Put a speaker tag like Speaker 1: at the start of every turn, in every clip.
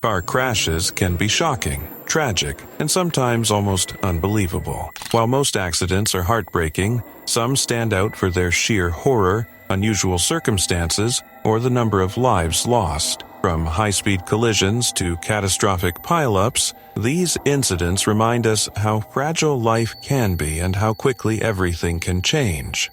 Speaker 1: Car crashes can be shocking, tragic, and sometimes almost unbelievable. While most accidents are heartbreaking, some stand out for their sheer horror, unusual circumstances, or the number of lives lost. From high-speed collisions to catastrophic pileups, these incidents remind us how fragile life can be and how quickly everything can change.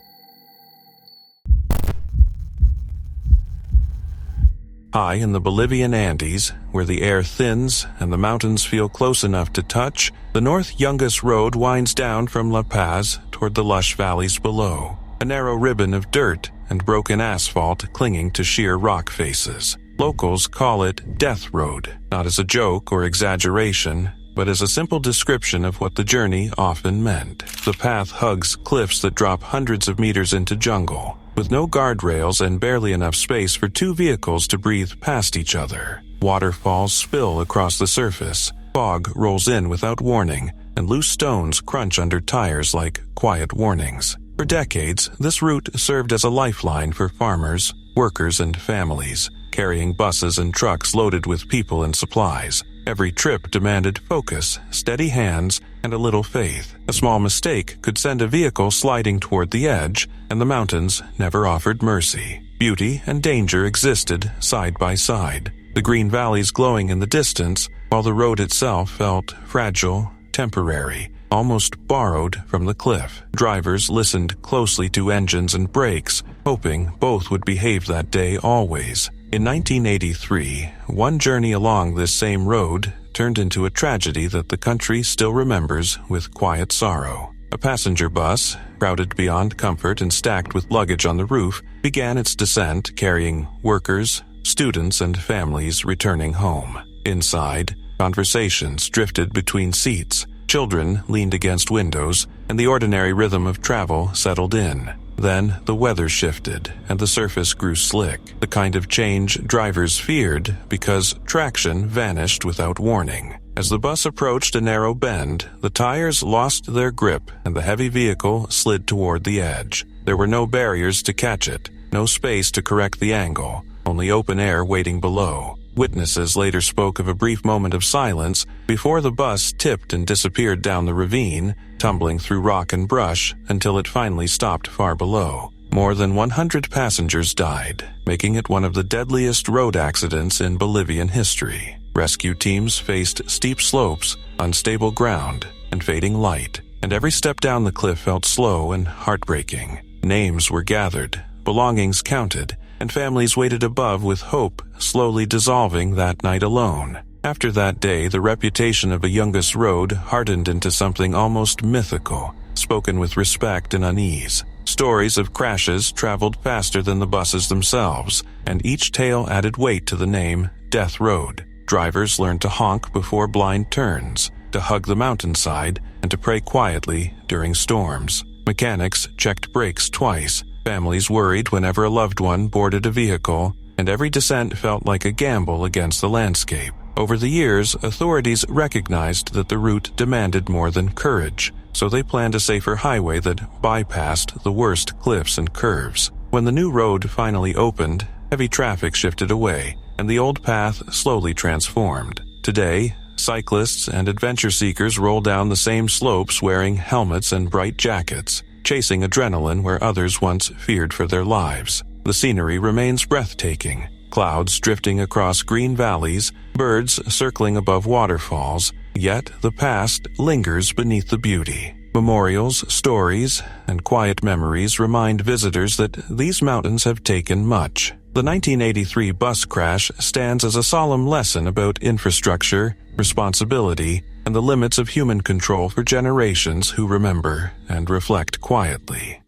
Speaker 1: High in the Bolivian Andes, where the air thins and the mountains feel close enough to touch, the North Yungas Road winds down from La Paz toward the lush valleys below, a narrow ribbon of dirt and broken asphalt clinging to sheer rock faces. Locals call it Death Road, not as a joke or exaggeration, but as a simple description of what the journey often meant. The path hugs cliffs that drop hundreds of meters into jungle, with no guardrails and barely enough space for two vehicles to breathe past each other. Waterfalls spill across the surface, fog rolls in without warning, and loose stones crunch under tires like quiet warnings. For decades, this route served as a lifeline for farmers, workers, and families, carrying buses and trucks loaded with people and supplies. Every trip demanded focus, steady hands, and a little faith. A small mistake could send a vehicle sliding toward the edge, and the mountains never offered mercy. Beauty and danger existed side by side, the green valleys glowing in the distance, while the road itself felt fragile, temporary, almost borrowed from the cliff. Drivers listened closely to engines and brakes, hoping both would behave that day always. In 1983, one journey along this same road turned into a tragedy that the country still remembers with quiet sorrow. A passenger bus, crowded beyond comfort and stacked with luggage on the roof, began its descent carrying workers, students, and families returning home. Inside, conversations drifted between seats, children leaned against windows, and the ordinary rhythm of travel settled in. Then the weather shifted, and the surface grew slick, the kind of change drivers feared because traction vanished without warning. As the bus approached a narrow bend, the tires lost their grip and the heavy vehicle slid toward the edge. There were no barriers to catch it, no space to correct the angle, only open air waiting below. Witnesses later spoke of a brief moment of silence before the bus tipped and disappeared down the ravine, tumbling through rock and brush until it finally stopped far below. More than 100 passengers died, making it one of the deadliest road accidents in Bolivian history. Rescue teams faced steep slopes, unstable ground, and fading light, and every step down the cliff felt slow and heartbreaking. Names were gathered, belongings counted, and families waited above with hope slowly dissolving that night alone. After that day, the reputation of a Yungas road hardened into something almost mythical, spoken with respect and unease. Stories of crashes traveled faster than the buses themselves, and each tale added weight to the name Death Road. Drivers learned to honk before blind turns, to hug the mountainside, and to pray quietly during storms. Mechanics checked brakes twice. Families worried whenever a loved one boarded a vehicle, and every descent felt like a gamble against the landscape. Over the years, authorities recognized that the route demanded more than courage, so they planned a safer highway that bypassed the worst cliffs and curves. When the new road finally opened, heavy traffic shifted away, and the old path slowly transformed. Today, cyclists and adventure seekers roll down the same slopes wearing helmets and bright jackets, chasing adrenaline where others once feared for their lives. The scenery remains breathtaking. Clouds drifting across green valleys, birds circling above waterfalls, yet the past lingers beneath the beauty. Memorials, stories, and quiet memories remind visitors that these mountains have taken much. The 1983 bus crash stands as a solemn lesson about infrastructure, responsibility, and the limits of human control for generations who remember and reflect quietly.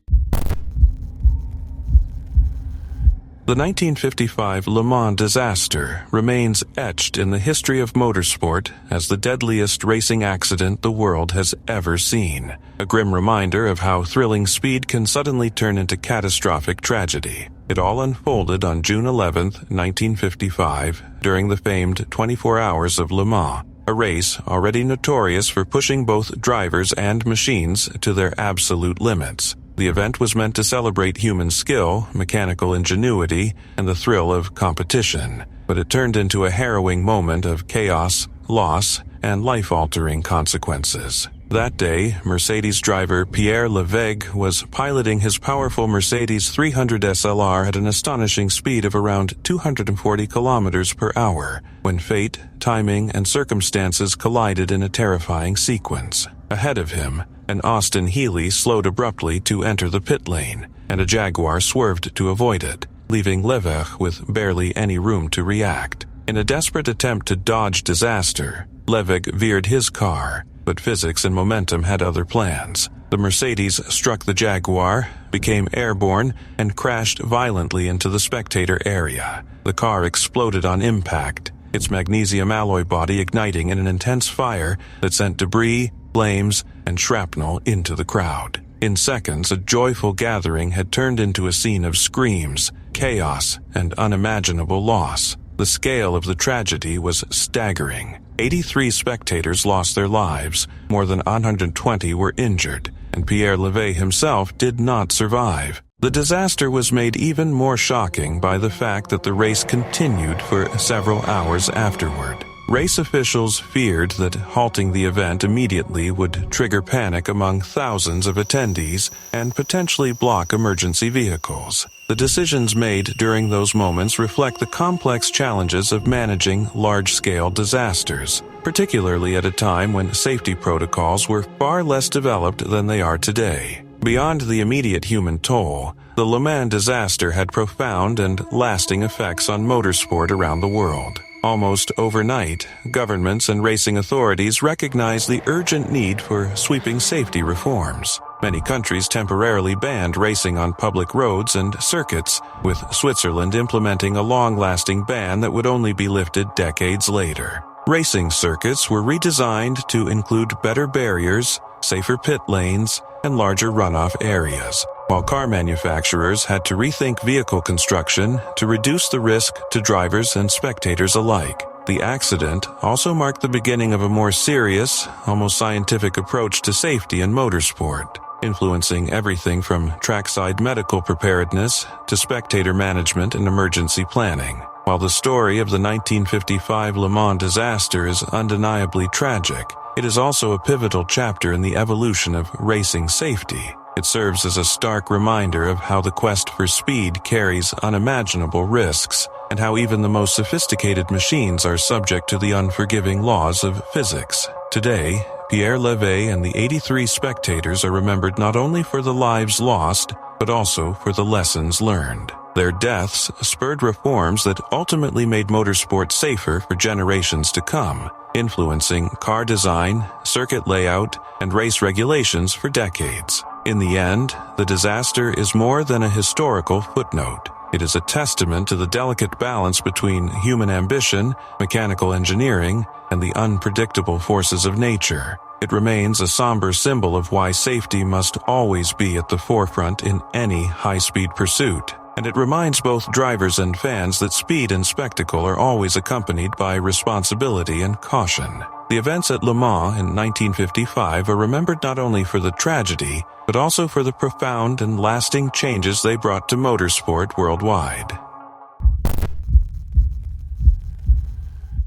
Speaker 1: The 1955 Le Mans disaster remains etched in the history of motorsport as the deadliest racing accident the world has ever seen, a grim reminder of how thrilling speed can suddenly turn into catastrophic tragedy. It all unfolded on June 11, 1955, during the famed 24 Hours of Le Mans, a race already notorious for pushing both drivers and machines to their absolute limits. The event was meant to celebrate human skill, mechanical ingenuity, and the thrill of competition. but it turned into a harrowing moment of chaos, loss, and life-altering consequences. That day, Mercedes driver Pierre Levegh was piloting his powerful Mercedes 300 SLR at an astonishing speed of around 240 kilometers per hour when fate, timing, and circumstances collided in a terrifying sequence. Ahead of him, an Austin Healey slowed abruptly to enter the pit lane, and a Jaguar swerved to avoid it, leaving Levegh with barely any room to react. In a desperate attempt to dodge disaster, Levegh veered his car, but physics and momentum had other plans. The Mercedes struck the Jaguar, became airborne, and crashed violently into the spectator area. The car exploded on impact, its magnesium alloy body igniting in an intense fire that sent debris, flames, and shrapnel into the crowd. In seconds, a joyful gathering had turned into a scene of screams, chaos, and unimaginable loss. The scale of the tragedy was staggering. 83 spectators lost their lives, more than 120 were injured, and Pierre Levegh himself did not survive. The disaster was made even more shocking by the fact that the race continued for several hours afterward. Race officials feared that halting the event immediately would trigger panic among thousands of attendees and potentially block emergency vehicles. The decisions made during those moments reflect the complex challenges of managing large-scale disasters, particularly at a time when safety protocols were far less developed than they are today. Beyond the immediate human toll, the Le Mans disaster had profound and lasting effects on motorsport around the world. Almost overnight, governments and racing authorities recognized the urgent need for sweeping safety reforms. Many countries temporarily banned racing on public roads and circuits, with Switzerland implementing a long-lasting ban that would only be lifted decades later. Racing circuits were redesigned to include better barriers, safer pit lanes, and larger runoff areas, while car manufacturers had to rethink vehicle construction to reduce the risk to drivers and spectators alike. The accident also marked the beginning of a more serious, almost scientific approach to safety in motorsport, influencing everything from trackside medical preparedness to spectator management and emergency planning. While the story of the 1955 Le Mans disaster is undeniably tragic, it is also a pivotal chapter in the evolution of racing safety. It serves as a stark reminder of how the quest for speed carries unimaginable risks, and how even the most sophisticated machines are subject to the unforgiving laws of physics. Today, Pierre Levegh and the 83 spectators are remembered not only for the lives lost, but also for the lessons learned. Their deaths spurred reforms that ultimately made motorsport safer for generations to come, influencing car design, circuit layout, and race regulations for decades. In the end, the disaster is more than a historical footnote. It is a testament to the delicate balance between human ambition, mechanical engineering, and the unpredictable forces of nature. It remains a somber symbol of why safety must always be at the forefront in any high-speed pursuit. And it reminds both drivers and fans that speed and spectacle are always accompanied by responsibility and caution. The events at Le Mans in 1955 are remembered not only for the tragedy, but also for the profound and lasting changes they brought to motorsport worldwide.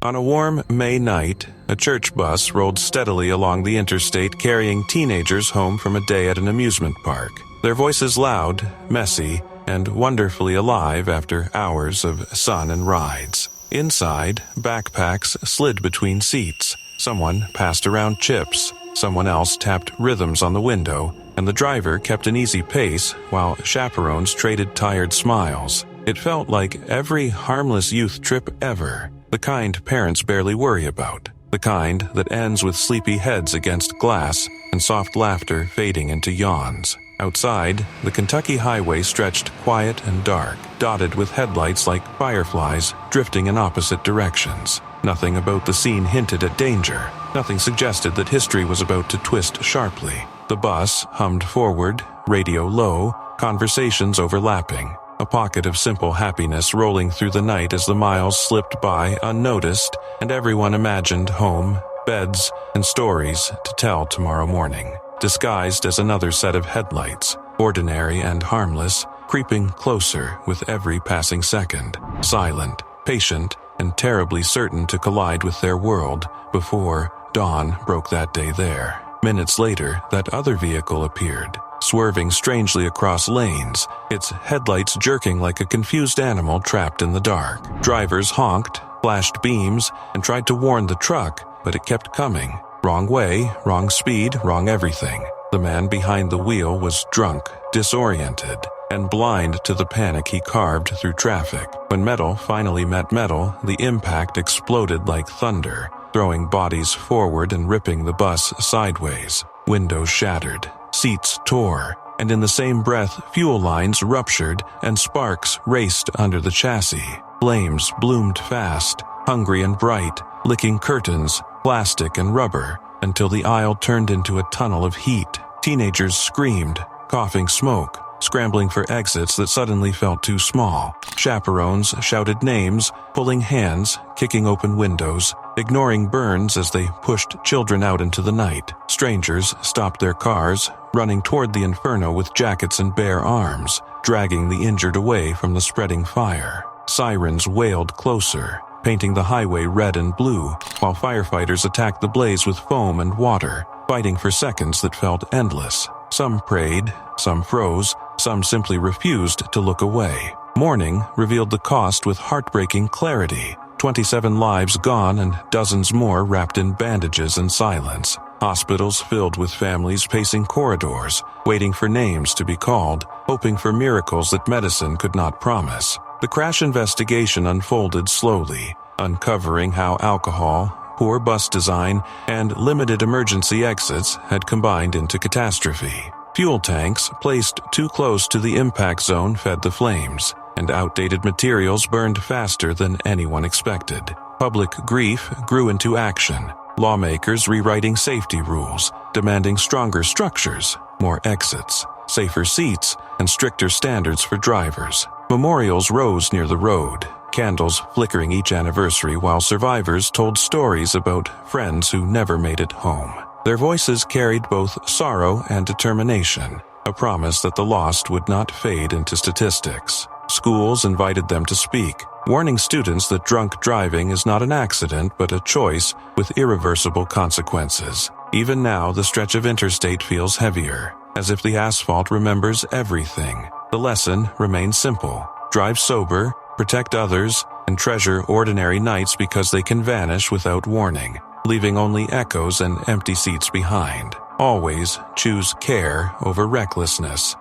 Speaker 1: On a warm May night, a church bus rolled steadily along the interstate carrying teenagers home from a day at an amusement park. Their voices loud, messy, and wonderfully alive after hours of sun and rides. Inside, backpacks slid between seats. Someone passed around chips. Someone else tapped rhythms on the window, and the driver kept an easy pace while chaperones traded tired smiles. It felt like every harmless youth trip ever, the kind parents barely worry about, the kind that ends with sleepy heads against glass and soft laughter fading into yawns. Outside, the Kentucky highway stretched quiet and dark, dotted with headlights like fireflies drifting in opposite directions. Nothing about the scene hinted at danger. Nothing suggested that history was about to twist sharply. The bus hummed forward, radio low, conversations overlapping. A pocket of simple happiness rolling through the night as the miles slipped by unnoticed, and everyone imagined home, beds, and stories to tell tomorrow morning. Disguised as another set of headlights, ordinary and harmless, creeping closer with every passing second, silent, patient, and terribly certain to collide with their world before dawn broke that day there. Minutes later, that other vehicle appeared, swerving strangely across lanes, its headlights jerking like a confused animal trapped in the dark. Drivers honked, flashed beams, and tried to warn the truck, but it kept coming. Wrong way, wrong speed, wrong everything. The man behind the wheel was drunk, disoriented, and blind to the panic he carved through traffic. When metal finally met metal, the impact exploded like thunder, throwing bodies forward and ripping the bus sideways. Windows shattered, seats tore, and in the same breath, fuel lines ruptured and sparks raced under the chassis. Flames bloomed fast, hungry and bright, licking curtains, plastic and rubber, until the aisle turned into a tunnel of heat. Teenagers screamed, coughing smoke, scrambling for exits that suddenly felt too small. Chaperones shouted names, pulling hands, kicking open windows, ignoring burns as they pushed children out into the night. Strangers stopped their cars, running toward the inferno with jackets and bare arms, dragging the injured away from the spreading fire. Sirens wailed closer, painting the highway red and blue, while firefighters attacked the blaze with foam and water, fighting for seconds that felt endless. Some prayed, some froze, some simply refused to look away. Morning revealed the cost with heartbreaking clarity. 27 lives gone and dozens more wrapped in bandages and silence. Hospitals filled with families pacing corridors, waiting for names to be called, hoping for miracles that medicine could not promise. The crash investigation unfolded slowly, uncovering how alcohol, poor bus design, and limited emergency exits had combined into catastrophe. Fuel tanks placed too close to the impact zone fed the flames, and outdated materials burned faster than anyone expected. Public grief grew into action, lawmakers rewriting safety rules, demanding stronger structures, more exits, safer seats, and stricter standards for drivers. Memorials rose near the road, candles flickering each anniversary while survivors told stories about friends who never made it home. Their voices carried both sorrow and determination, a promise that the lost would not fade into statistics. Schools invited them to speak, warning students that drunk driving is not an accident but a choice with irreversible consequences. Even now, the stretch of interstate feels heavier, as if the asphalt remembers everything. The lesson remains simple: drive sober, protect others, and treasure ordinary nights because they can vanish without warning, leaving only echoes and empty seats behind. Always choose care over recklessness.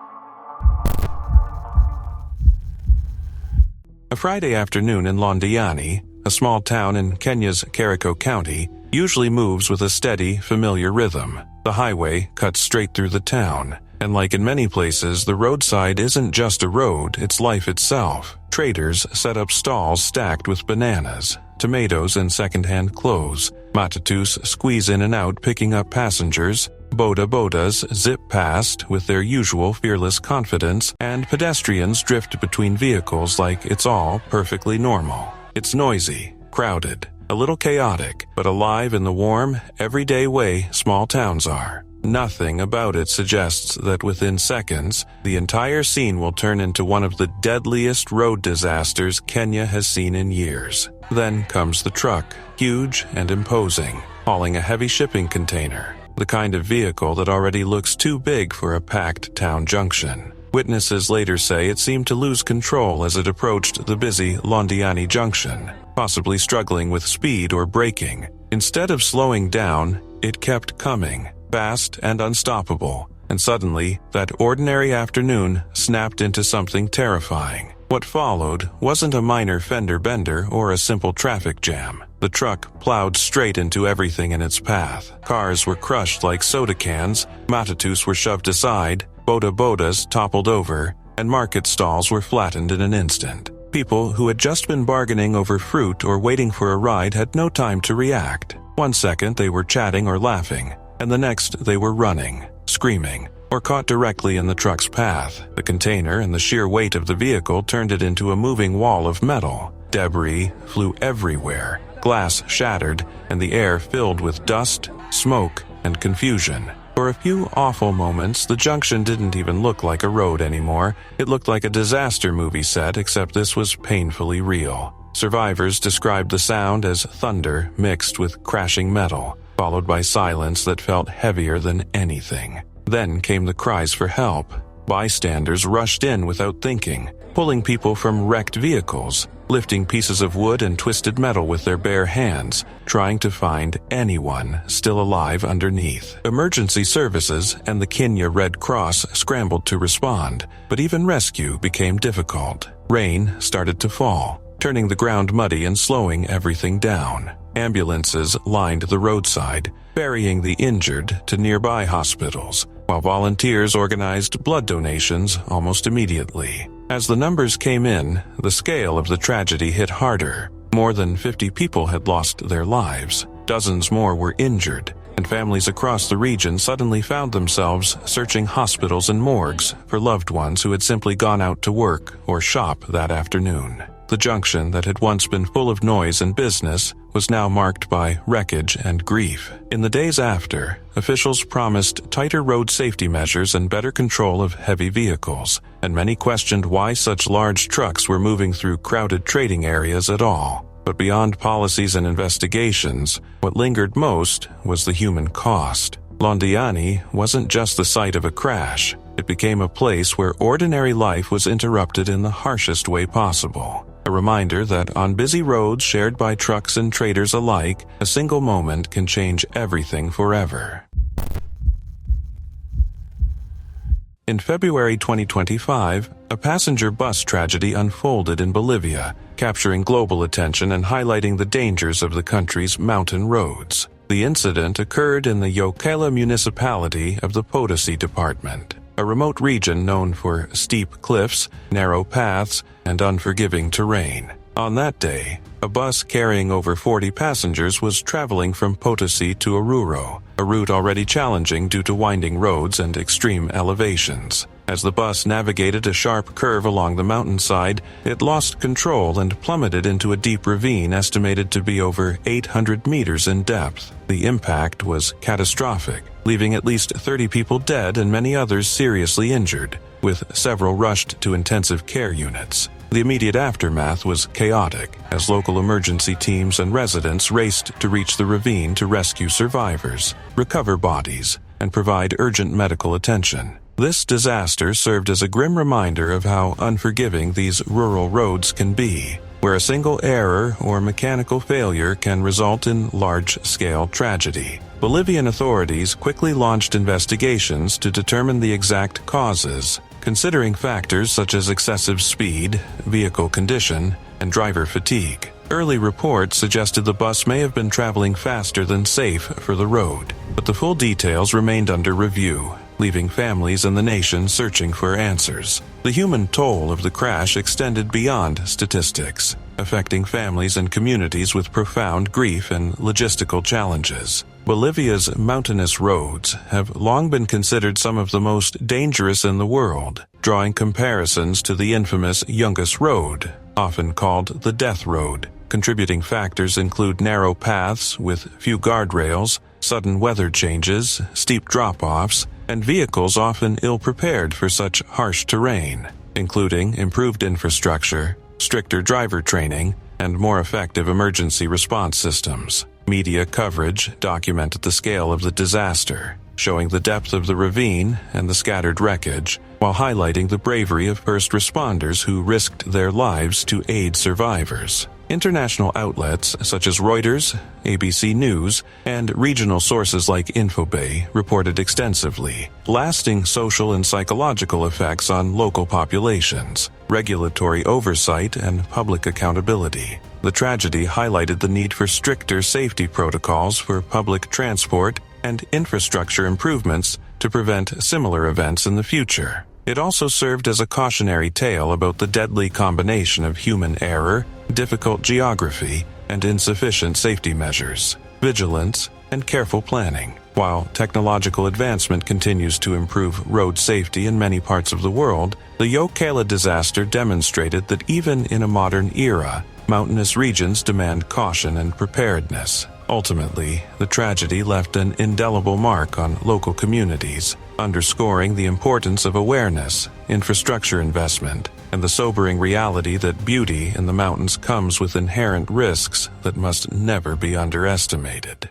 Speaker 1: A Friday afternoon in Londani, a small town in Kenya's Kericho County, usually moves with a steady, familiar rhythm. The highway cuts straight through the town, and like in many places, the roadside isn't just a road, it's life itself. Traders set up stalls stacked with bananas, tomatoes, and second-hand clothes. Matatus squeeze in and out picking up passengers. Bodas zip past with their usual fearless confidence, and pedestrians drift between vehicles like it's all perfectly normal. It's noisy, crowded, a little chaotic, but alive in the warm, everyday way small towns are. Nothing about it suggests that within seconds, the entire scene will turn into one of the deadliest road disasters Kenya has seen in years. Then comes the truck, huge and imposing, hauling a heavy shipping container, the kind of vehicle that already looks too big for a packed town junction. Witnesses later say it seemed to lose control as it approached the busy Londani junction, possibly struggling with speed or braking. Instead of slowing down, it kept coming, fast and unstoppable, and suddenly, that ordinary afternoon snapped into something terrifying. What followed wasn't a minor fender bender or a simple traffic jam. The truck plowed straight into everything in its path. Cars were crushed like soda cans, matatus were shoved aside, bodas toppled over, and market stalls were flattened in an instant. People who had just been bargaining over fruit or waiting for a ride had no time to react. One second they were chatting or laughing, and the next they were running, screaming, or caught directly in the truck's path. The container and the sheer weight of the vehicle turned it into a moving wall of metal. Debris flew everywhere, glass shattered, and the air filled with dust, smoke, and confusion. For a few awful moments, the junction didn't even look like a road anymore. It looked like a disaster movie set, except this was painfully real. Survivors described the sound as thunder mixed with crashing metal, followed by silence that felt heavier than anything. Then came the cries for help. Bystanders rushed in without thinking, pulling people from wrecked vehicles, lifting pieces of wood and twisted metal with their bare hands, trying to find anyone still alive underneath. Emergency services and the Kenya Red Cross scrambled to respond, but even rescue became difficult. Rain started to fall, turning the ground muddy and slowing everything down. Ambulances lined the roadside, ferrying the injured to nearby hospitals, while volunteers organized blood donations almost immediately. As the numbers came in, the scale of the tragedy hit harder. More than 50 people had lost their lives. Dozens more were injured, and families across the region suddenly found themselves searching hospitals and morgues for loved ones who had simply gone out to work or shop that afternoon. The junction that had once been full of noise and business was now marked by wreckage and grief. In the days after, officials promised tighter road safety measures and better control of heavy vehicles, and many questioned why such large trucks were moving through crowded trading areas at all. But beyond policies and investigations, what lingered most was the human cost. Londani wasn't just the site of a crash. It became a place where ordinary life was interrupted in the harshest way possible. A reminder that on busy roads shared by trucks and traders alike, a single moment can change everything forever. In February 2025, a passenger bus tragedy unfolded in Bolivia, capturing global attention and highlighting the dangers of the country's mountain roads. The incident occurred in the Yocala municipality of the Potosi department, a remote region known for steep cliffs, narrow paths, and unforgiving terrain. On that day, a bus carrying over 40 passengers was traveling from Potosi to Oruro, a route already challenging due to winding roads and extreme elevations. As the bus navigated a sharp curve along the mountainside, it lost control and plummeted into a deep ravine estimated to be over 800 meters in depth. The impact was catastrophic, leaving at least 30 people dead and many others seriously injured, with several rushed to intensive care units. The immediate aftermath was chaotic, as local emergency teams and residents raced to reach the ravine to rescue survivors, recover bodies, and provide urgent medical attention. This disaster served as a grim reminder of how unforgiving these rural roads can be, where a single error or mechanical failure can result in large-scale tragedy. Bolivian authorities quickly launched investigations to determine the exact causes, considering factors such as excessive speed, vehicle condition, and driver fatigue. Early reports suggested the bus may have been traveling faster than safe for the road, but the full details remained under review, leaving families and the nation searching for answers. The human toll of the crash extended beyond statistics, affecting families and communities with profound grief and logistical challenges. Bolivia's mountainous roads have long been considered some of the most dangerous in the world, drawing comparisons to the infamous Yungas Road, often called the Death Road. Contributing factors include narrow paths with few guardrails, sudden weather changes, steep drop-offs, and vehicles often ill-prepared for such harsh terrain, including improved infrastructure, stricter driver training, and more effective emergency response systems. Media coverage documented the scale of the disaster, showing the depth of the ravine and the scattered wreckage, while highlighting the bravery of first responders who risked their lives to aid survivors. International outlets such as Reuters, ABC News, and regional sources like Infobay reported extensively, lasting social and psychological effects on local populations, regulatory oversight, and public accountability. The tragedy highlighted the need for stricter safety protocols for public transport and infrastructure improvements to prevent similar events in the future. It also served as a cautionary tale about the deadly combination of human error, difficult geography, and insufficient safety measures, vigilance, and careful planning. While technological advancement continues to improve road safety in many parts of the world, the Yocala disaster demonstrated that even in a modern era, mountainous regions demand caution and preparedness. Ultimately, the tragedy left an indelible mark on local communities, underscoring the importance of awareness, infrastructure investment, and the sobering reality that beauty in the mountains comes with inherent risks that must never be underestimated.